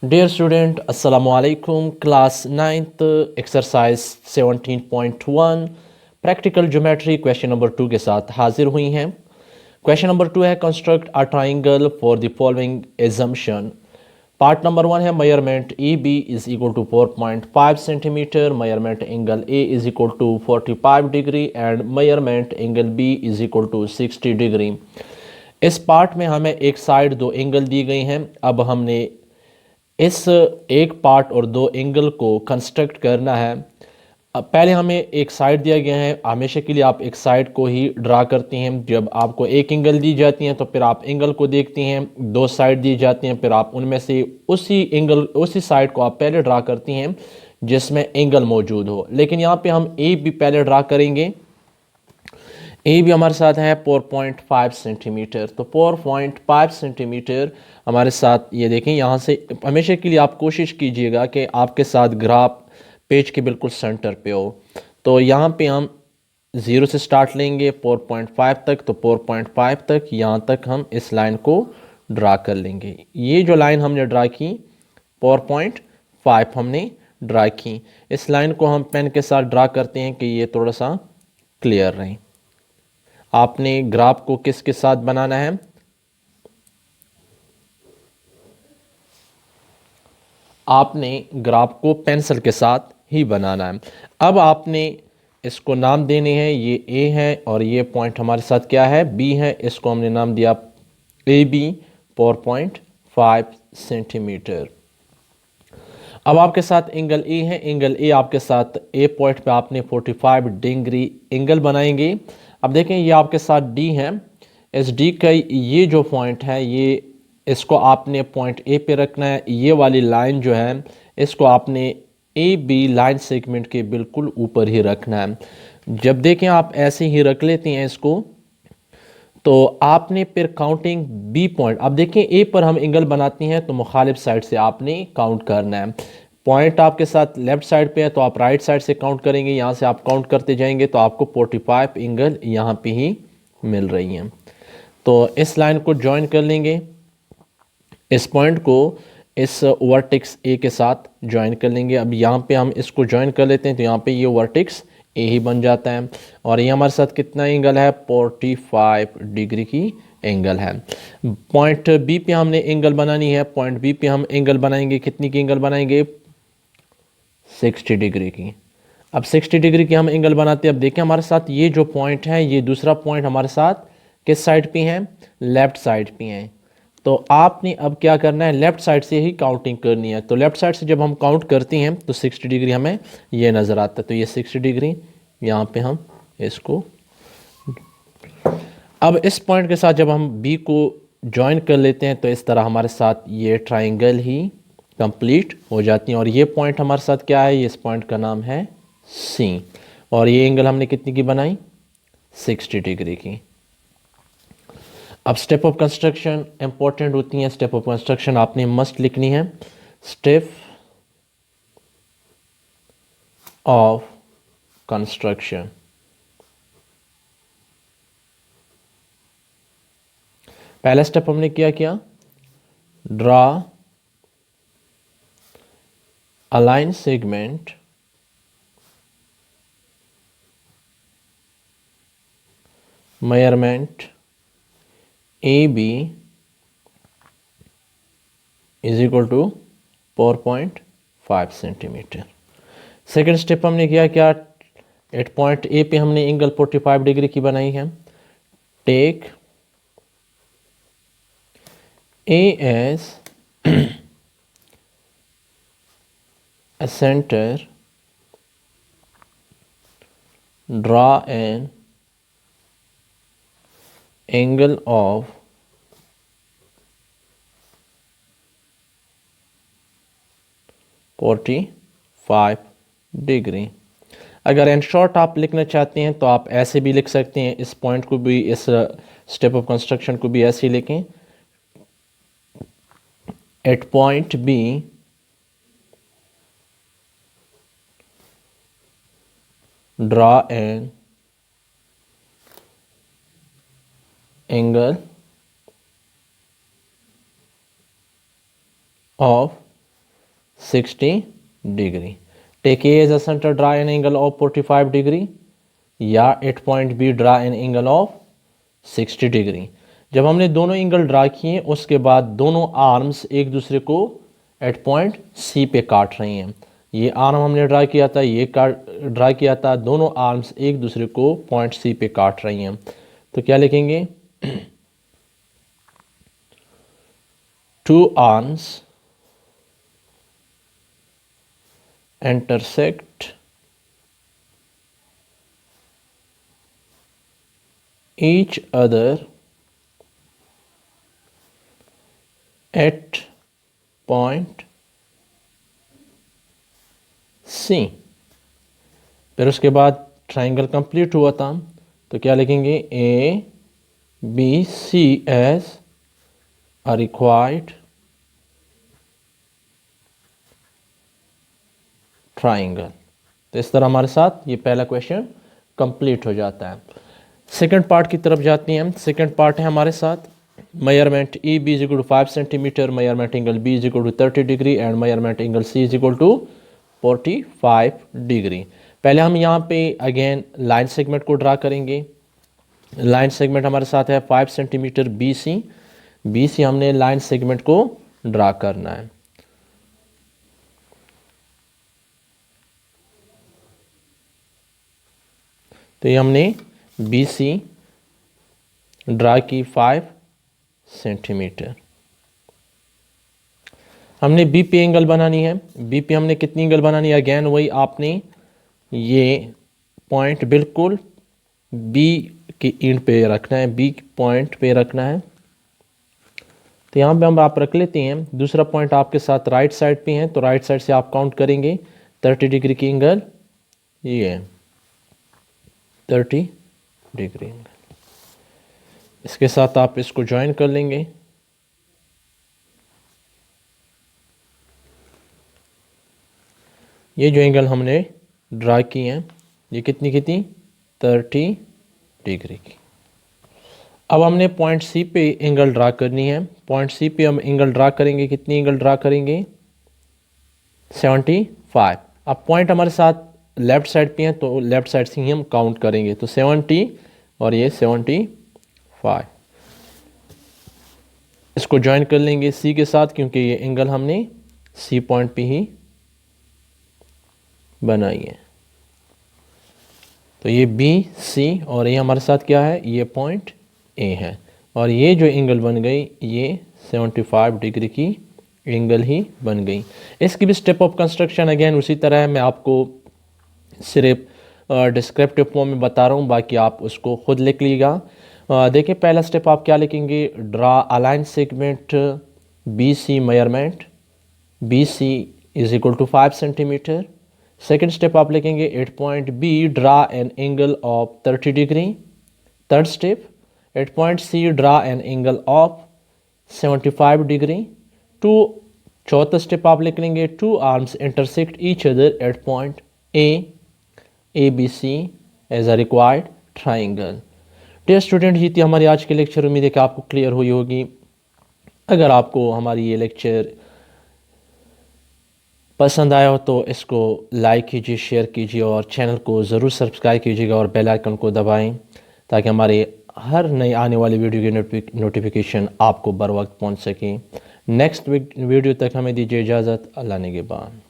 Dear student, Assalamu alaikum. Class 9th exercise 17.1 practical geometry question number 2 के साथ हाजिर हुई हैं। क्वेश्चन नंबर 2 है construct a triangle for the following assumption. Part number 1 है measurement E B is equal to 4.5 centimetre, measurement angle A is equal to 45 degree and measurement angle B is equal to 60 degree. इस part में हमें एक side दो angle दी गई हैं। अब हमने इस एक पार्ट और दो एंगल को कंस्ट्रक्ट करना है। अब पहले हमें एक साइड दिया गया है, हमेशा के लिए आप एक साइड को ही ड्रा करती हैं। जब आपको एक एंगल दी जाती है तो फिर आप एंगल को देखती हैं, दो साइड दी जाती हैं, फिर आप उनमें से उसी साइड को आप पहले ड्रा करती हैं जिसमें एंगल मौजूद हो। लेकिन यहाँ पे हम ए भी पहले ड्रा करेंगे। ए भी हमारे साथ है 4.5 सेंटीमीटर, तो 4.5 सेंटीमीटर हमारे साथ ये देखें। यहाँ से हमेशा के लिए आप कोशिश कीजिएगा कि आपके साथ ग्राफ पेज के बिल्कुल सेंटर पे हो। तो यहाँ पे हम 0 से स्टार्ट लेंगे 4.5 तक, तो 4.5 तक यहाँ तक हम इस लाइन को ड्रा कर लेंगे। ये जो लाइन हमने ड्रा की 4.5 हमने ड्रा की, इस लाइन को हम पेन के साथ ड्रा करते हैं कि ये थोड़ा सा क्लियर रहे। आपने ग्राफ को किसके साथ बनाना है? आपने ग्राफ को पेंसिल के साथ ही बनाना है। अब आपने इसको नाम देने हैं, ये ए है और ये पॉइंट हमारे साथ क्या है? बी है। इसको हमने नाम दिया ए बी 4.5 सेंटीमीटर। अब आपके साथ एंगल ए है, एंगल ए आपके साथ ए पॉइंट पे आपने 45 डिग्री एंगल बनाएंगे। अब देखें ये आपके साथ डी है, इस डी का ये जो पॉइंट है ये इसको आपने पॉइंट ए पे रखना है। ये वाली लाइन जो है इसको आपने ए बी लाइन सेगमेंट के बिल्कुल ऊपर ही रखना है। जब देखें आप ऐसे ही रख लेते हैं इसको, तो आपने फिर काउंटिंग बी पॉइंट, अब देखें ए पर हम एंगल बनाते हैं तो मुखालिफ साइड से आपने काउंट करना है। पॉइंट आपके साथ लेफ्ट साइड पे है तो आप राइट साइड से काउंट करेंगे। यहाँ से आप काउंट करते जाएंगे तो आपको 45 एंगल यहाँ पे ही मिल रही हैं। तो इस लाइन को ज्वाइन कर लेंगे, इस पॉइंट को इस वर्टेक्स ए के साथ ज्वाइन कर लेंगे। अब यहाँ पे हम इसको ज्वाइन कर लेते हैं तो यहाँ पे ये वर्टेक्स ए ही बन जाता है। और ये हमारे साथ कितना एंगल है? 45 डिग्री की एंगल है। पॉइंट बी पे हमने एंगल बनानी है। पॉइंट बी पे हम एंगल बनाएंगे, कितनी की एंगल बनाएंगे? 60 डिग्री की। अब 60 डिग्री की हम एंगल बनाते हैं। अब देखें हमारे साथ ये जो पॉइंट है, ये दूसरा पॉइंट हमारे साथ किस साइड पे है? लेफ्ट साइड पे है। तो आपने अब क्या करना है? लेफ्ट साइड से ही काउंटिंग करनी है। तो लेफ्ट साइड से जब हम काउंट करते हैं तो 60 डिग्री हमें ये नज़र आता है। तो ये 60 डिग्री यहाँ पे हम इसको, अब इस पॉइंट के साथ जब हम बी को ज्वाइन कर लेते हैं तो इस तरह हमारे साथ ये ट्राइंगल ही कंप्लीट हो जाती हैं। और ये पॉइंट हमारे साथ क्या है? इस पॉइंट का नाम है सी। और ये एंगल हमने कितनी की बनाई? 60 डिग्री की। अब स्टेप ऑफ कंस्ट्रक्शन इंपॉर्टेंट होती हैं। स्टेप ऑफ कंस्ट्रक्शन आपने मस्ट लिखनी है। स्टेप ऑफ कंस्ट्रक्शन, पहला स्टेप हमने क्या draw a line segment measurement AB is equal to 4.5 centimetre. Second step हमने क्या एट पॉइंट ए पे हमने एंगल 45 डिग्री की बनाई है। Take A as a center, draw an angle of 45 degree. अगर इन शॉर्ट आप लिखना चाहते हैं तो आप ऐसे भी लिख सकते हैं। इस पॉइंट को भी, इस स्टेप ऑफ कंस्ट्रक्शन को भी ऐसे ही लिखें। At point B draw an angle of 60 degree. Take A as a centre, draw an angle of 45 degree, या at point B draw an angle of 60 degree. जब हमने दोनों एंगल ड्रा किए उसके बाद दोनों आर्म्स एक दूसरे को एट पॉइंट सी पे काट रही हैं। ये आर्म हमने ड्रा किया था, ये ड्रा किया था, दोनों आर्म्स एक दूसरे को पॉइंट सी पे काट रही हैं। तो क्या लिखेंगे? Two arms intersect each other at point C। फिर उसके बाद ट्राइंगल कंप्लीट हुआ था, तो क्या लिखेंगे? A B C as a required triangle. तो इस तरह हमारे साथ ये पहला क्वेश्चन कंप्लीट हो जाता है। सेकंड पार्ट की तरफ जाते हैं हम। सेकंड पार्ट है हमारे साथ measurement E B is equal to 5 centimetre, measurement angle B is equal to 30 degree and measurement angle C is equal to 45 degree. पहले हम यहाँ पे अगेन लाइन सेगमेंट को ड्रा करेंगे। लाइन सेगमेंट हमारे साथ है 5 सेंटीमीटर बी सी हमने लाइन सेगमेंट को ड्रा करना है। तो ये हमने बी सी ड्रा की 5 सेंटीमीटर। हमने बी पे एंगल बनानी है। बी पे हमने कितनी एंगल बनानी है? अगेन वही आपने ये पॉइंट बिल्कुल बी की एंड पे रखना है, बी पॉइंट पे रखना है। तो यहाँ पे हम आप रख लेते हैं। दूसरा पॉइंट आपके साथ राइट साइड पे है, तो राइट साइड से आप काउंट करेंगे 30 डिग्री की एंगल, ये है 30 डिग्री एंगल। इसके साथ आप इसको ज्वाइन कर लेंगे। ये जो एंगल हमने ड्रा की है ये कितनी 30 डिग्री की। अब हमने पॉइंट सी पे एंगल ड्रा करनी है। पॉइंट सी पे हम एंगल ड्रा करेंगे, कितनी एंगल ड्रा करेंगे? 75। अब पॉइंट हमारे साथ लेफ्ट साइड पे है, तो लेफ्ट साइड से ही हम काउंट करेंगे। तो 70 और ये 75, इसको ज्वाइन कर लेंगे सी के साथ, क्योंकि ये एंगल हमने सी पॉइंट पे ही बनाई है। तो ये बी सी और ये हमारे साथ क्या है? ये पॉइंट ए है। और ये जो एंगल बन गई ये 75 डिग्री की एंगल ही बन गई। इसकी भी स्टेप ऑफ कंस्ट्रक्शन अगेन उसी तरह है, मैं आपको सिर्फ डिस्क्रिप्टिव फॉर्म में बता रहा हूँ, बाकी आप उसको खुद लिख लीजिएगा। देखिए पहला स्टेप आप क्या लिखेंगे? Draw a line segment B C, measurement B C is equal to 5 centimetre. Second step आप लिखेंगे at point B draw an angle of 30 degree. Third step at point C draw an angle of 75 degree. चौथा step आप लिख लेंगे two arms intersect each other at point A B C as a required triangle. Dear student, ये थी हमारी आज की lecture. उम्मीद है कि आपको क्लियर हुई होगी। अगर आपको हमारी ये लेक्चर पसंद आया हो तो इसको लाइक कीजिए, शेयर कीजिए और चैनल को ज़रूर सब्सक्राइब कीजिएगा और बेल आइकन को दबाएं ताकि हमारे हर नई आने वाली वीडियो की नोटिफिकेशन आपको बर वक्त पहुंच सके। नेक्स्ट वीडियो तक हमें दीजिए इजाज़त। अल्लाह निगहबान।